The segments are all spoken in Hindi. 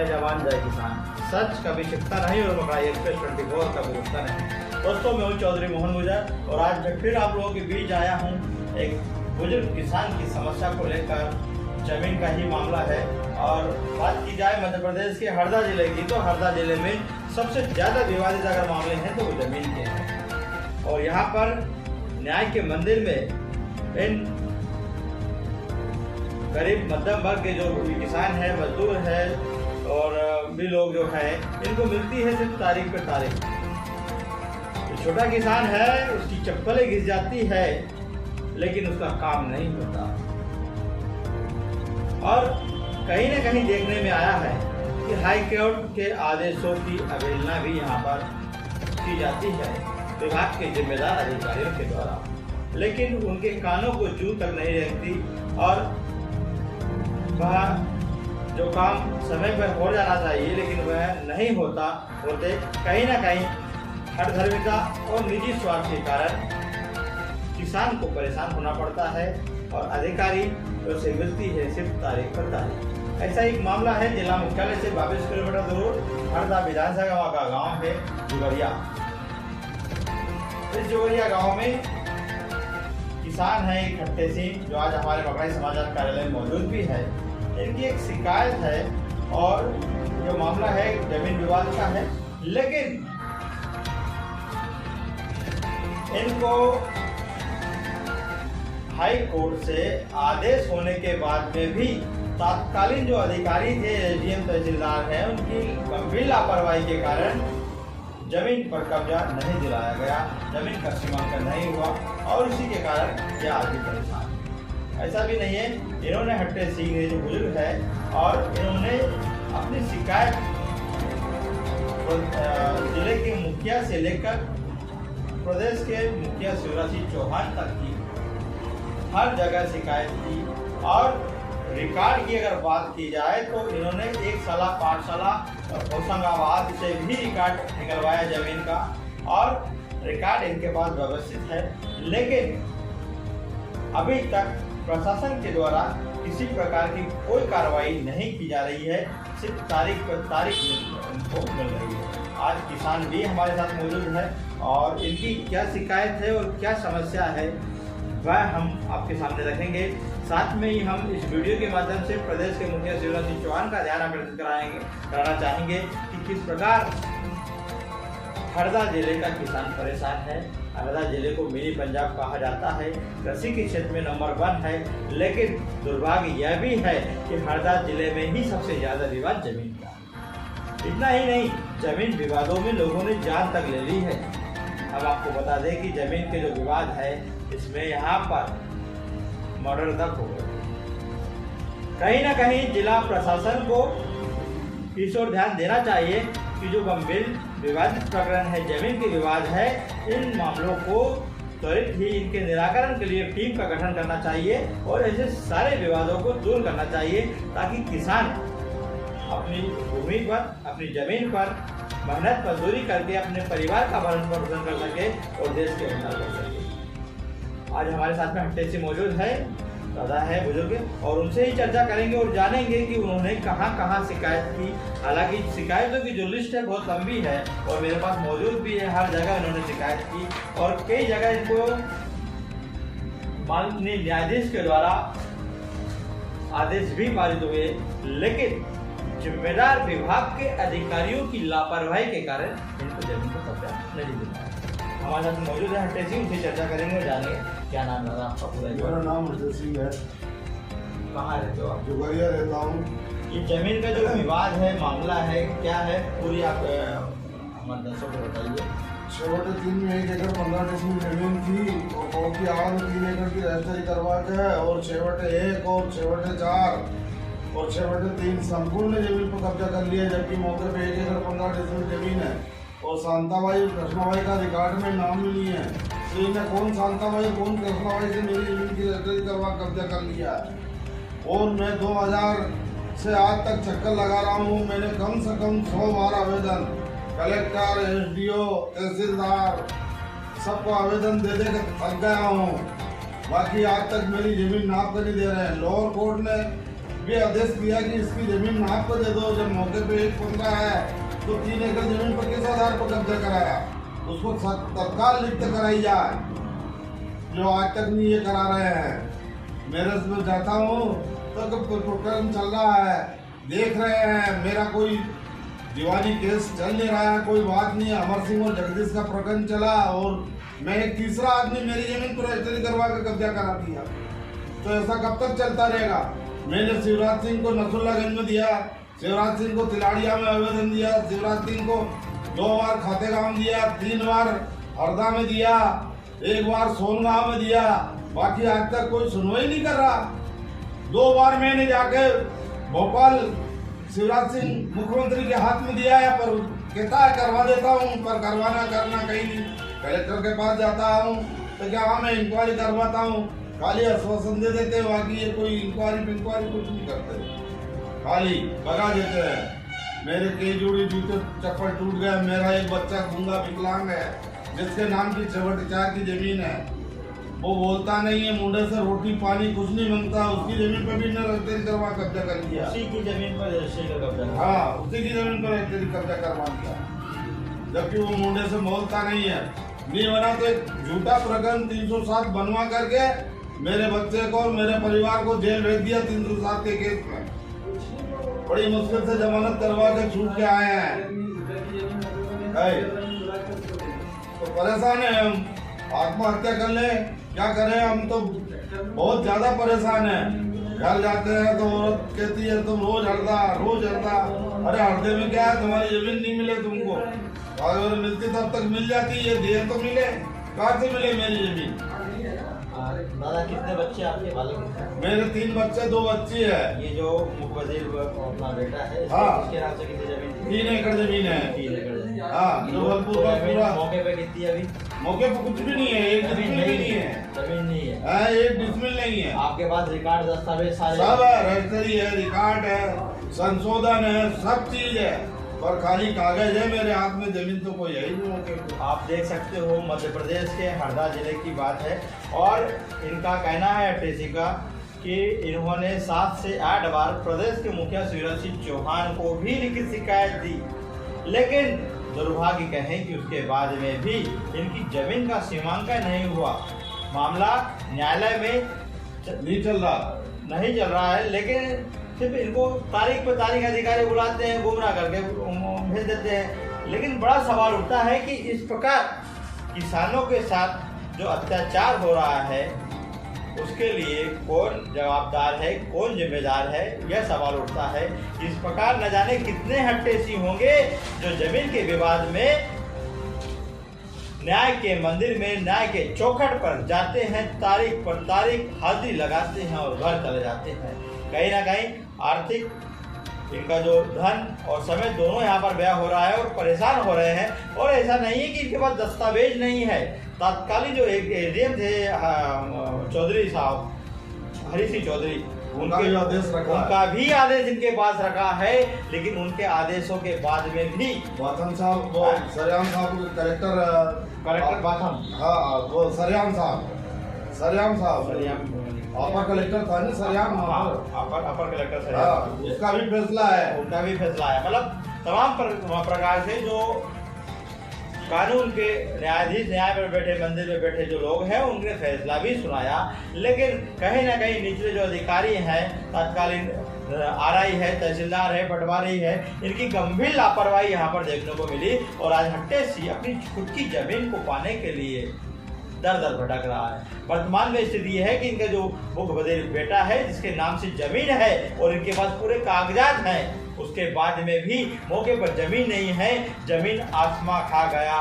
जय जवान जय किसान। सच कभी छिपता नहीं और बकराई एक्सप्रेस 24 कभी रुकता नहीं। दोस्तों, मैं हूं चौधरी मोहन गुजर और आज मैं फिर आप लोगों के बीच आया हूं एक बुजुर्ग किसान की समस्या को लेकर। जमीन का ही मामला है और बात की जाए मध्य प्रदेश के हरदा जिले की, तो हरदा जिले में सबसे ज़्यादा विवादित अगर मामले हैं तो वो जमीन के हैं। और यहाँ पर न्याय के मंदिर में इन गरीब मध्यम वर्ग के जो किसान है, मजदूर है और भी लोग जो है, इनको मिलती है सिर्फ तारीख पर तारीख। जो छोटा किसान है उसकी चप्पलें घिस जाती है लेकिन उसका काम नहीं होता। और कहीं न कहीं देखने में आया है कि हाई कोर्ट के आदेशों की अवहेलना भी यहाँ पर की जाती है विभाग के जिम्मेदार अधिकारियों के द्वारा, लेकिन उनके कानों को जू तक नहीं रखती और वह जो काम समय पर हो जाना चाहिए लेकिन वह नहीं होते कहीं ना कहीं हठधर्मिता और निजी स्वार्थ के कारण किसान को परेशान होना पड़ता है और अधिकारी उसे मिलती है सिर्फ तारीख पर तारीख। ऐसा एक मामला है जिला मुख्यालय से 22 किलोमीटर दूर हरदा विधानसभा का गांव है जुगरिया। इस जुगरिया गांव में किसान है एक खट्टे सिंह, जो आज हमारे बकराई समाचार कार्यालय में मौजूद भी है। इनकी एक शिकायत है और जो मामला है जमीन विवाद का है, लेकिन इनको हाई कोर्ट से आदेश होने के बाद में भी तात्कालीन जो अधिकारी थे, एसडीएम तहसीलदार हैं, उनकी गंभीर लापरवाही के कारण जमीन पर कब्जा नहीं दिलाया गया, जमीन का सीमांकन नहीं हुआ और इसी के कारण ये आज भी परेशान। ऐसा भी नहीं है, इन्होंने हट्टे सिंह जो बुजुर्ग है और इन्होंने अपनी शिकायत जिले के मुखिया से लेकर प्रदेश के मुखिया शिवराज सिंह चौहान तक की हर जगह शिकायत की। और रिकॉर्ड की अगर बात की जाए तो इन्होंने एक साला पाठशाला होशंगाबाद से भी रिकॉर्ड निकलवाया जमीन का और रिकॉर्ड इनके पास व्यवस्थित है, लेकिन अभी तक प्रशासन के द्वारा किसी प्रकार की कोई कार्रवाई नहीं की जा रही है, सिर्फ तारीख पर तारीख इनको मिल रही है। आज किसान भी हमारे साथ मौजूद है और इनकी क्या शिकायत है और क्या समस्या है वह हम आपके सामने रखेंगे। साथ में ही हम इस वीडियो के माध्यम से प्रदेश के मुखिया शिवराज सिंह चौहान का ध्यान आकर्षित कराना चाहेंगे कि किस प्रकार हरदा जिले का किसान परेशान है। हरदा जिले को मिनी पंजाब कहा जाता है, कृषि के क्षेत्र में नंबर 1 है, लेकिन दुर्भाग्य यह भी है कि हरदा जिले में ही सबसे ज्यादा विवाद जमीन का। इतना ही नहीं, जमीन विवादों में लोगों ने जान तक ले ली है। अब आपको बता दें कि जमीन के जो विवाद है इसमें यहाँ पर मर्डर तक हो गए। कहीं ना कहीं जिला प्रशासन को इस ओर ध्यान देना चाहिए कि जो गंभीर विवादित प्रकरण है, जमीन के विवाद है, इन मामलों को त्वरित ही इनके निराकरण के लिए टीम का गठन करना चाहिए और ऐसे सारे विवादों को दूर करना चाहिए ताकि किसान अपनी भूमि पर, अपनी जमीन पर मेहनत मजदूरी करके अपने परिवार का भरण पोषण कर सके और देश के उन्नति कर सके। आज हमारे साथ में हट्टे से मौजूद है, दादा है बुजुर्ग, और उनसे ही चर्चा करेंगे और जानेंगे कि उन्होंने कहां शिकायत की। हालांकि शिकायतों की जो लिस्ट है बहुत लंबी है और मेरे पास मौजूद भी है, हर जगह इन्होंने शिकायत की और कई जगह इनको माननीय न्यायाधीश के द्वारा आदेश भी पारित हुए, लेकिन जिम्मेदार विभाग के अधिकारियों की लापरवाही के कारण इनको जमीन को कब्जा नहीं दिलाया। हमारे साथ मौजूद है हट्टे सिंह, उनसे चर्चा करेंगे और जानेंगे क्या नाम है आपका पूरा। मेरा नाम हट्टे सिंह है। कहाँ रहते हो आप? जुगरिया रहता हूँ। ये जमीन का जो विवाद है, मामला है, क्या है पूरी आप हमारे दर्शकों को बताइए। 6/3 में 1 एकड़ 15 डिसमिल जमीन थी और कोर्ट की आड़ में 3 एकड़ की रजिस्ट्री करवा के और 6/1 और 6/4 और 6/3 संपूर्ण जमीन पर कब्जा कर लिया, जबकि मौके पे 1 एकड़ 15 डिसमिल जमीन है और शांताबाई कृष्णाबाई का रिकॉर्ड में नाम नहीं है। तो इन्हें कौन शांताबाई कौन कृष्णाबाई से मेरी जमीन की रजिस्ट्री करवा कब्जा कर लिया है। और मैं 2000 से आज तक चक्कर लगा रहा हूँ। मैंने कम से कम 100 बार आवेदन कलेक्टर, एसडीओ, तहसीलदार सबको आवेदन दे के थक गया हूँ। बाकी आज तक मेरी जमीन नाप कर नहीं दे रहे हैं। लोअर कोर्ट ने भी आदेश दिया कि इसकी जमीन नाप को दे दो। जब मौके पे 1.15 है तो 3 एकड़ जमीन पर किस आधार पर कब्जा कराया, उसको तत्काल लिखित कराई जाए, जो आज तक नहीं ये करा रहे हैं। मेरे से जाता हूँ तो प्रकरण चल रहा है, देख रहे हैं, मेरा कोई दीवानी केस चल नहीं रहा है, कोई बात नहीं है। अमर सिंह और जगदीश का प्रकरण चला और मैं एक तीसरा आदमी मेरी जमीन पर रजिस्ट्री करवा कर कब्जा करा दिया। तो ऐसा कब तक चलता रहेगा? मैंने शिवराज सिंह को नसरुल्लागंज में दिया, शिवराज सिंह को तिलाड़िया में आवेदन दिया, शिवराज सिंह को 2 बार खातेगांव दिया, 3 बार हरदा में दिया, 1 बार सोनगांव में दिया, बाकी आज तक कोई सुनवाई नहीं कर रहा। 2 बार मैंने जाके भोपाल शिवराज सिंह मुख्यमंत्री के हाथ में दिया है, पर कहता है करवा देता हूँ, पर करवाना करना कहीं नहीं। कलेक्टर के पास जाता हूँ तो क्या हाँ मैं इंक्वायरी करवाता हूँ, खाली आश्वासन दे देते हैं, बाकी ये कोई इंक्वायरी कुछ नहीं करते, खाली भगा देते हैं। मेरे कई जोड़ी जूते चप्पल टूट गए, मेरा एक बच्चा गूंगा विकलांग है जिसके नाम की 4 की जमीन है, वो बोलता नहीं है, मुंडे से रोटी पानी कुछ नहीं मांगता, उसकी जमीन पर भी न रजिस्ट्री करवा कब्जा कर लिया। उसी की जमीन पर रजिस्ट्री का कब्जा, हाँ उसी की जमीन पर रजिस्ट्री कब्जा करवा लिया, जबकि वो मुंडे से बोलता नहीं है। नहीं बना तो एक झूठा प्रकरण 307 बनवा करके मेरे बच्चे को और मेरे परिवार को जेल भेज दिया 307 के केस में। बड़ी मुश्किल से जमानत करवा के छूट के आए हैं, तो परेशान है हम, आत्महत्या कर ले क्या करें, हम तो बहुत ज्यादा परेशान हैं। घर जाते हैं तो औरत कहती है तुम रोज हरदा। अरे हरदे में क्या है, तुम्हारी जमीन नहीं मिले तुमको, अगर मिलती तब तक मिल जाती है, दिए तो मिले, कहाँ से मिले मेरी जमीन। दादा कितने बच्चे आपके, बालक? मेरे 3 बच्चे 2 बच्ची है। ये जो मुख्य वजीर अपना बेटा है, हाँ, इसके नाम से कितनी जमीन? 3 एकड़ जमीन है। 3 एकड़। हाँ, पूरा मौके पे कितनी अभी? मौके पे कुछ भी नहीं है, एक डिसमिल भी नहीं है, जमीन नहीं है। हाँ, एक डिसमिल नहीं है। आपके पास रिकॉर्ड दस्तावेज सारे सब है, रजिस्ट्री है, रिकॉर्ड है, संशोधन है, सब चीज है, पर खाली कागज है। मेरे हाथ में जमीन तो कोई है ही नहीं मौके पे। आप देख सकते हो मध्य प्रदेश के हरदा जिले की बात है, और इनका कहना है टीसी का कि इन्होंने 7 से 8 बार प्रदेश के मुखिया शिवराज सिंह चौहान को भी लिखित शिकायत दी, लेकिन दुर्भाग्य कहें कि उसके बाद में भी इनकी जमीन का सीमांकन नहीं हुआ। मामला न्यायालय में नहीं चल रहा है, लेकिन सिर्फ इनको तारीख पे तारीख अधिकारी बुलाते हैं, गुमराह करके भेज देते हैं। लेकिन बड़ा सवाल उठता है कि इस प्रकार किसानों के साथ जो अत्याचार हो रहा है उसके लिए कौन जवाबदार है, कौन जिम्मेदार है, यह सवाल उठता है। इस प्रकार न जाने कितने हट्टेसी होंगे जो जमीन के विवाद में न्याय के मंदिर में, न्याय के चौखट पर जाते हैं, तारीख पर तारीख हाजिरी लगाते हैं और घर चले जाते हैं। कहीं ना कहीं आर्थिक इनका जो धन और समय दोनों यहाँ पर व्यय हो रहा है और परेशान हो रहे हैं। और ऐसा नहीं है कि इनके पास दस्तावेज नहीं है। तत्कालीन जो एक एडीएम थे चौधरी साहब, हरी सिंह चौधरी, उनका भी आदेश इनके पास रखा है, लेकिन उनके आदेशों के बाद में भी बाथम साहब, वो सरियाम साहब कलेक्टर बाथम, हाँ वो सरियाम साहब अपर कलेक्टर था ना सरियाम, अपर कलेक्टर सरियाम, उसका भी फैसला है, मतलब तमाम प्रकार से जो कानून के न्यायाधीश, न्याय पर बैठे, मंदिर में बैठे जो लोग हैं, उनने फैसला भी सुनाया। लेकिन कहीं ना कहीं निचले जो अधिकारी हैं, तत्कालीन आरआई है, तहसीलदार है, पटवारी है, इनकी गंभीर लापरवाही यहाँ पर देखने को मिली। और आज हट्टेसी अपनी खुद की जमीन को पाने के लिए दर दर भटक रहा है। वर्तमान में स्थिति यह है कि इनका जो मुख्य वजीर बेटा है, जिसके नाम से जमीन है और इनके पास पूरे कागजात हैं, उसके बाद में भी मौके पर जमीन नहीं है। जमीन आसमां खा गया,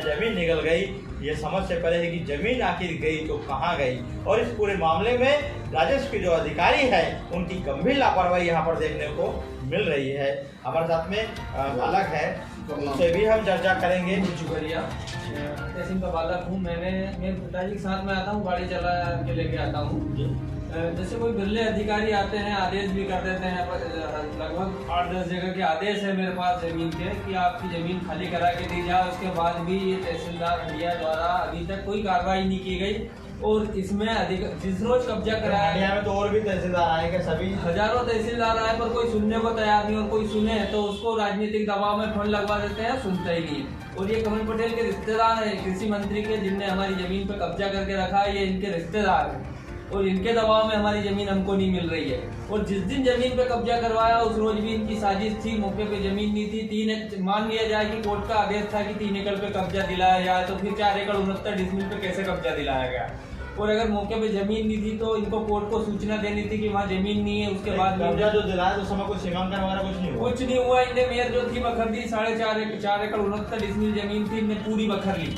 जमीन निकल गई। ये समझ से परे है कि जमीन आखिर गई तो कहाँ गई। और इस पूरे मामले में राजस्व के जो अधिकारी हैं, उनकी गंभीर लापरवाही यहाँ पर देखने को मिल रही है। हमारे साथ में बालक है, उससे भी हम चर्चा करेंगे। शुक्रिया। तहसील का बालक हूँ। मैंने मेरे पिताजी के साथ में आता हूँ, गाड़ी चला के लेके आता हूँ। जैसे कोई बिरले अधिकारी आते हैं, आदेश भी कर देते हैं, लगभग 8-10 जगह के आदेश है मेरे पास जमीन के कि आपकी जमीन खाली करा के दी जाए। उसके बाद भी ये तहसीलदार हंडिया द्वारा अभी तक कोई कार्रवाई नहीं की गई। और इसमें अधिक जिस रोज कब्जा कराया हंडिया में तो और भी तहसीलदार आए कि सभी हजारों तहसीलदार आए पर कोई सुनने को तैयार नहीं, और कोई सुने तो उसको राजनीतिक दबाव में फोन लगवा देते हैं, सुनता ही नहीं। और ये कमल पटेल के रिश्तेदार हैं कृषि मंत्री के, जिनने हमारी जमीन पे कब्जा करके रखा है, ये इनके रिश्तेदार हैं और इनके दबाव में हमारी जमीन हमको नहीं मिल रही है। और जिस दिन जमीन पे कब्जा करवाया उस रोज भी इनकी साजिश थी, मौके पे जमीन नहीं थी। मान लिया जाए कि कोर्ट का आदेश था कि 3 एकड़ पे कब्जा दिलाया जाए, तो फिर 4 एकड़ 69 डिसमिल पे कैसे कब्जा दिलाया गया? और अगर मौके पे जमीन नहीं थी तो इनको कोर्ट को सूचना देनी थी कि वहाँ जमीन नहीं है। उसके बाद कब्जा जो दिलाया तो समय कोई सीमांकन वगैरह कुछ नहीं हुआ। कुछ नहीं हुआ। इनने मेयर जो थी बखर दी, 4.5 एकड़ 69 डिसमिल जमीन थी, इनने पूरी बखर ली।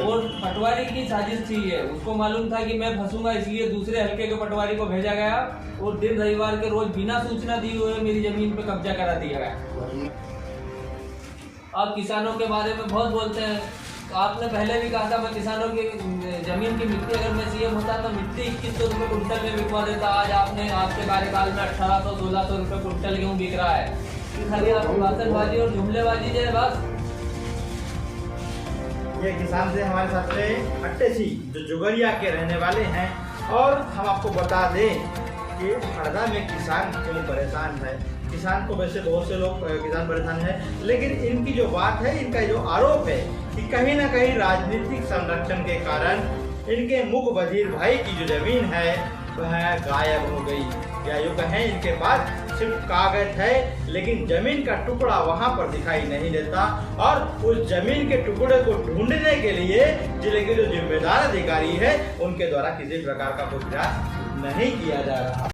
और पटवारी की साजिश थी ये, उसको मालूम था कि मैं फंसूंगा, इसलिए दूसरे हल्के के पटवारी को भेजा गया और दिन रविवार के रोज बिना सूचना दिए हुए मेरी जमीन पे कब्जा करा दिया गया। आप किसानों के बारे में बहुत बोलते हैं, आपने पहले भी कहा था मैं किसानों की जमीन की मिट्टी, अगर मैं सीएम होता तो मिट्टी 2100 रुपये कुंटल में बिकवा देता। आज आपने आपके कार्यकाल में 1800-1600 रुपये कुंटल गेहूँ बिक रहा है। खाली आपकी भाषणबाजी और जुमलेबाजी जो है बस। ये किसान से हमारे साथ में अट्टे सी जो जुगरिया के रहने वाले हैं, और हम आपको बता दें कि हरदा में किसान क्यों परेशान है। किसान को वैसे बहुत से लोग किसान परेशान है, लेकिन इनकी जो बात है, इनका जो आरोप है कि कहीं ना कहीं राजनीतिक संरक्षण के कारण इनके मुख बधिर भाई की जो जमीन है वह गायब हो गई, या यूँ कहें इनके पास सिर्फ कागज है लेकिन जमीन का टुकड़ा वहां पर दिखाई नहीं देता। और उस जमीन के टुकड़े को ढूंढने के लिए जिले के जो जिम्मेदार अधिकारी है उनके द्वारा किसी प्रकार का कोई प्रयास नहीं किया जा रहा।